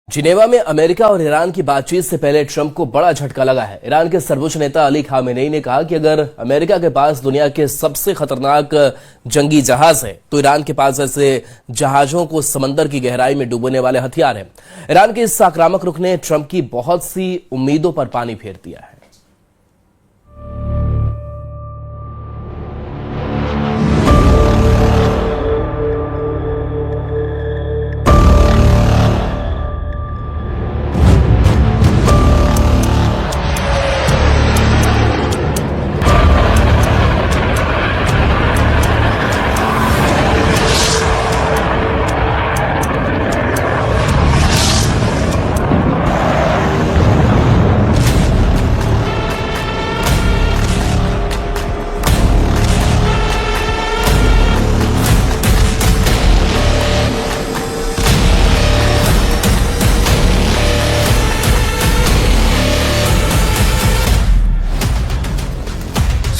Geneva में America और Iran की बातचीत से पहले ट्रंप को बड़ा झटका लगा है। ईरान के सर्वोच्च नेता अली खामेनेई ने कहा कि अगर अमेरिका के पास दुनिया के सबसे खतरनाक जंगी जहाज है तो ईरान के पास ऐसे जहाजों को समंदर की गहराई में डूबने वाले हथियार हैं। ईरान के इस आक्रामक रुख ने ट्रंप की बहुत सी उम्मीदों पर पानी फेर दिया है।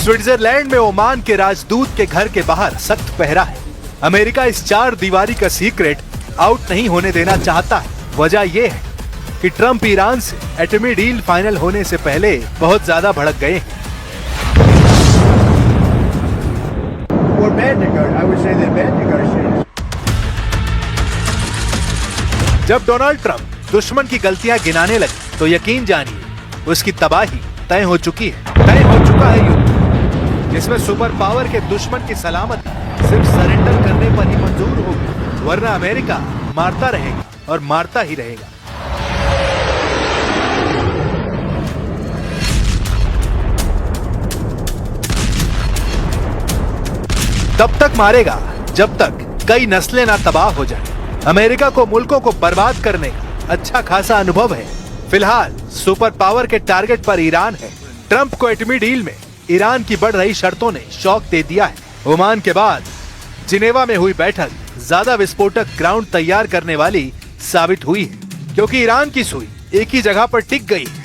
स्विट्जरलैंड में ओमान के राजदूत के घर के बाहर सख्त पहरा है। अमेरिका इस 4 दीवारी का सीक्रेट आउट नहीं होने देना चाहता है। वजह यह है कि ट्रंप ईरान से एटमी डील फाइनल होने से पहले बहुत ज्यादा भड़क गए हैं। जब डोनाल्ड ट्रंप दुश्मन की गलतियां गिनाने लगे तो यकीन जानिए उसकी तबाही तय हो चुकी है। तय हो चुका है युद्ध जिसमें सुपर पावर के दुश्मन की सलामती सिर्फ सरेंडर करने पर ही मंजूर होगी, वरना अमेरिका मारता रहेगा और मारता ही रहेगा। तब तक मारेगा जब तक कई नस्लें ना तबाह हो जाए। अमेरिका को मुल्कों को बर्बाद करने का अच्छा खासा अनुभव है। फिलहाल सुपर पावर के टारगेट पर ईरान है। ट्रंप को एटमी डील में ईरान की बढ़ रही शर्तों ने शॉक दे दिया है। ओमान के बाद जिनेवा में हुई बैठक ज्यादा विस्फोटक ग्राउंड तैयार करने वाली साबित हुई है, क्योंकि ईरान की सुई एक ही जगह पर टिक गई है।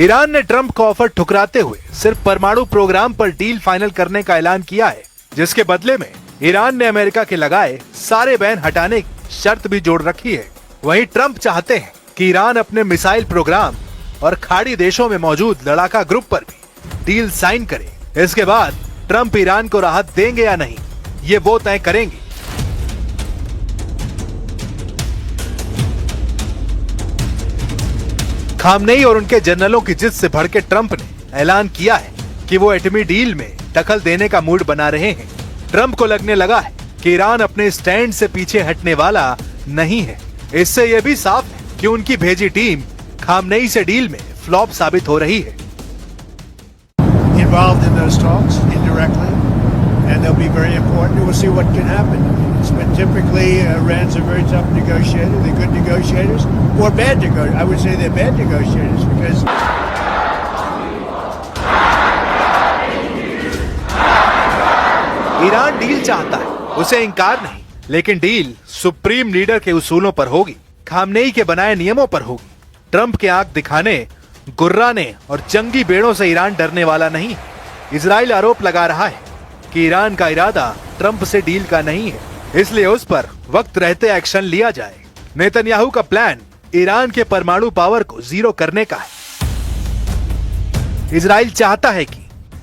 ईरान ने ट्रंप का ऑफर ठुकराते हुए सिर्फ परमाणु प्रोग्राम पर डील फाइनल करने का ऐलान किया है, जिसके बदले में ईरान ने अमेरिका के लगाए सारे बैन हटाने की शर्त भी जोड़ रखी है। वहीं ट्रंप चाहते हैं कि ईरान अपने मिसाइल प्रोग्राम और खाड़ी देशों में मौजूद लड़ाका ग्रुप पर भी डील साइन करे। इसके बाद ट्रंप ईरान को राहत देंगे या नहीं, ये वो तय करेंगे। खामनेई और उनके जनरलों की जिद से भड़के ट्रंप ने ऐलान किया है कि वो एटमी डील में दखल देने का मूड बना रहे हैं। ट्रंप को लगने लगा है कि ईरान अपने स्टैंड से पीछे हटने वाला नहीं है। इससे यह भी साफ है कि उनकी भेजी टीम खामनेई से डील में फ्लॉप साबित हो रही है। Involved in those talks indirectly, and they'll be very important. We'll see what can happen. It's been typically Iran's a very tough negotiator. They're good negotiators, or bad negotiators. I would say they're bad negotiators because. Iran deal चाहता है, उसे इंकार नहीं, लेकिन deal supreme leader के उसूलों पर होगी, खामनेई के बनाए नियमों पर होगी। ट्रंप के आंख दिखाने, गुर्राने और जंगी बेड़ों से ईरान डरने वाला नहीं है। इजराइल आरोप लगा रहा है कि ईरान का इरादा ट्रंप से डील का नहीं है, इसलिए उस पर वक्त रहते एक्शन लिया जाए। नेतन्याहू का प्लान ईरान के परमाणु पावर को जीरो करने का है। इजराइल चाहता है कि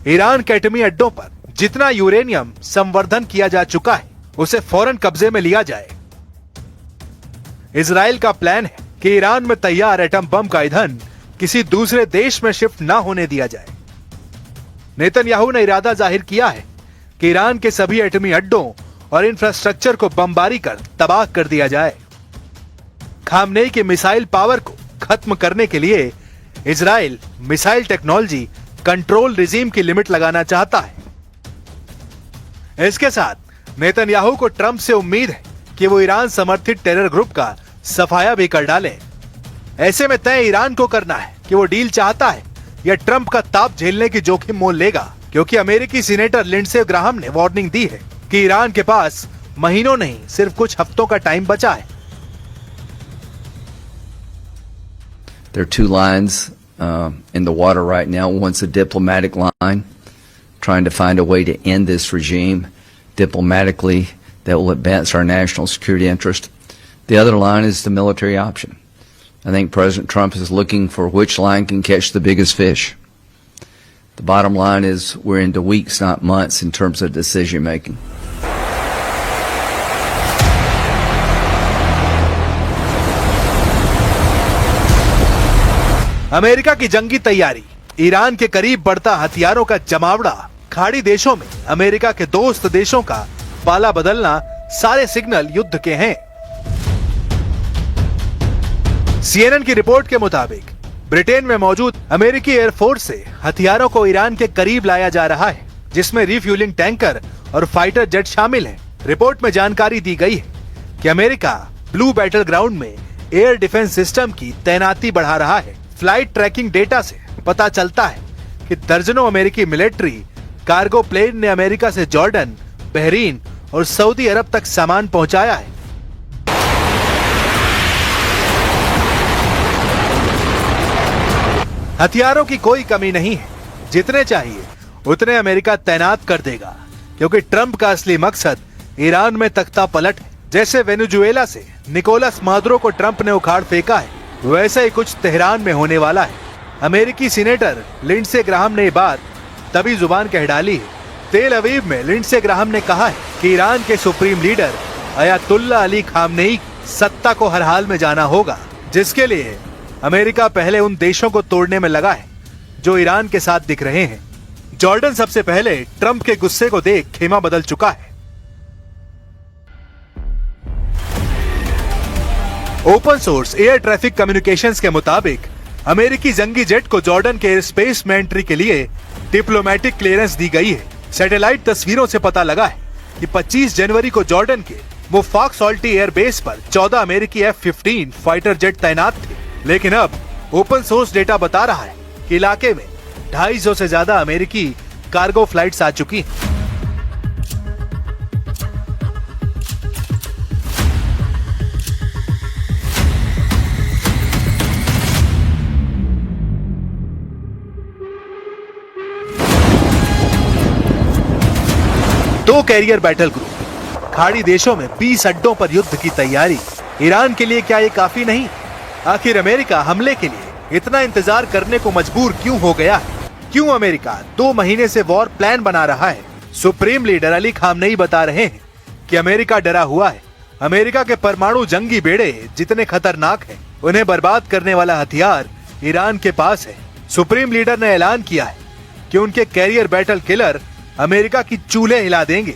ईरान के एटमी अड्डों पर जितना यूरेनियम संवर्धन किया जा चुका है उसे फौरन कब्जे में लिया जाए। इजराइल का प्लान है कि ईरान में तैयार एटम बम का ईंधन किसी दूसरे देश में शिफ्ट न होने दिया जाए। नेतन्याहू ने इरादा जाहिर किया है कि ईरान के सभी एटमी अड्डों और इंफ्रास्ट्रक्चर को बमबारी कर तबाह कर दिया जाए। खामनेई के मिसाइल पावर को खत्म करने के लिए Israel missile technology control regime की लिमिट लगाना चाहता है। इसके साथ नेतन्याहू को ट्रंप से उम्मीद है कि वो ईरान समर्थित टेरर ग्रुप का सफाया भी कर डालें। ऐसे में तय ईरान को करना है कि वो डील चाहता है या ट्रंप का ताप झेलने की जोखिम मोल लेगा, क्योंकि अमेरिकी सीनेटर लिंडसे ग्राहम ने वार्निंग दी है कि ईरान के पास महीनों नहीं सिर्फ कुछ हफ्तों का टाइम बचा है। There are 2 lines in the water right now. One's a diplomatic line, trying to find a way to end this regime diplomatically that will advance our national security interest. The other line is the military option. I think President Trump is looking for which line can catch the biggest fish. The bottom line is we're into weeks, not months, in terms of decision making. America की जंगी तैयारी, Iran के करीब बढ़ता हथियारों का जमावड़ा, खाड़ी देशों में अमेरिका के दोस्त देशों का पाला बदलना, सारे सिग्नल युद्ध के हैं। CNN की रिपोर्ट के मुताबिक ब्रिटेन में मौजूद अमेरिकी एयरफोर्स से हथियारों को ईरान के करीब लाया जा रहा है, जिसमें रिफ्यूलिंग टैंकर और फाइटर जेट शामिल हैं। रिपोर्ट में जानकारी दी गई है कि अमेरिका ब्लू बैटल ग्राउंड में एयर डिफेंस सिस्टम की तैनाती बढ़ा रहा है। फ्लाइट ट्रैकिंग डेटा से पता चलता है कि दर्जनों अमेरिकी मिलिट्री कार्गो प्लेन ने अमेरिका से जॉर्डन, बहरीन और सऊदी अरब तक सामान पहुंचाया है। हथियारों की कोई कमी नहीं है, जितने चाहिए उतने अमेरिका तैनात कर देगा, क्योंकि ट्रंप का असली मकसद ईरान में तख्ता पलट है। जैसे वेनेजुएला से निकोलस मादुरो को ट्रंप ने उखाड़ फेंका है, वैसे ही कुछ तेहरान में होने वाला है। अमेरिकी सीनेटर लिंडसे ग्राहम ने ये बात तभी जुबान कह डाली है। तेल अवीव में लिंडसे ग्राहम ने कहा है कि ईरान के supreme leader Ayatollah Ali Khamenei सत्ता को हर हाल में जाना होगा, जिसके लिए अमेरिका पहले उन देशों को तोड़ने में लगा है जो ईरान के साथ दिख रहे हैं। जॉर्डन सबसे पहले ट्रंप के गुस्से को देख खेमा बदल चुका है। Open source air traffic communications के मुताबिक अमेरिकी जंगी जेट को जॉर्डन के एयर स्पेस में एंट्री के लिए डिप्लोमेटिक क्लियरेंस दी गई है। सैटेलाइट तस्वीरों से पता लगा है कि 25 जनवरी को जॉर्डन के मुफाक सॉल्टी एयर बेस पर 14 अमेरिकी F-15 फाइटर जेट तैनात थे, लेकिन अब ओपन सोर्स डेटा बता रहा है कि इलाके में 250 से ज्यादा अमेरिकी कार्गो फ्लाइट्स आ चुकी हैं। दो कैरियर बैटल ग्रुप, खाड़ी देशों में 20 अड्डों पर युद्ध की तैयारी। ईरान के लिए क्या ये काफी नहीं? आखिर अमेरिका हमले के लिए इतना इंतजार करने को मजबूर क्यों हो गया है? क्यों अमेरिका 2 महीने से वॉर प्लान बना रहा है? सुप्रीम लीडर अली खामनेई बता रहे हैं कि अमेरिका डरा हुआ है। अमेरिका के परमाणु जंगी बेड़े जितने खतरनाक हैं, उन्हें बर्बाद करने वाला हथियार ईरान के पास है। सुप्रीम लीडर ने ऐलान किया है कि उनके कैरियर बैटल किलर अमेरिका की चूल्हे हिला देंगे।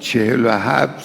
47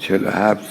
47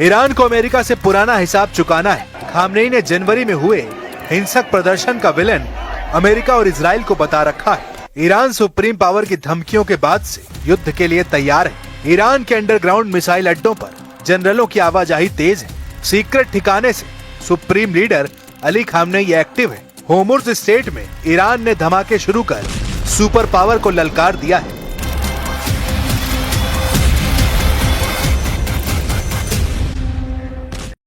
ईरान को अमेरिका से पुराना हिसाब चुकाना है। खामनेई ने जनवरी में हुए हिंसक प्रदर्शन का विलेन अमेरिका और इजराइल को बता रखा है। ईरान सुप्रीम पावर की धमकियों के बाद से युद्ध के लिए तैयार है। ईरान के अंडरग्राउंड मिसाइल अड्डों पर जनरलों की आवाजाही तेज है। सीक्रेट ठिकाने से supreme leader Ali Khamenei active है। होर्मुज़ स्ट्रेट में ईरान ने धमाके शुरू कर सुपर पावर को ललकार दिया है।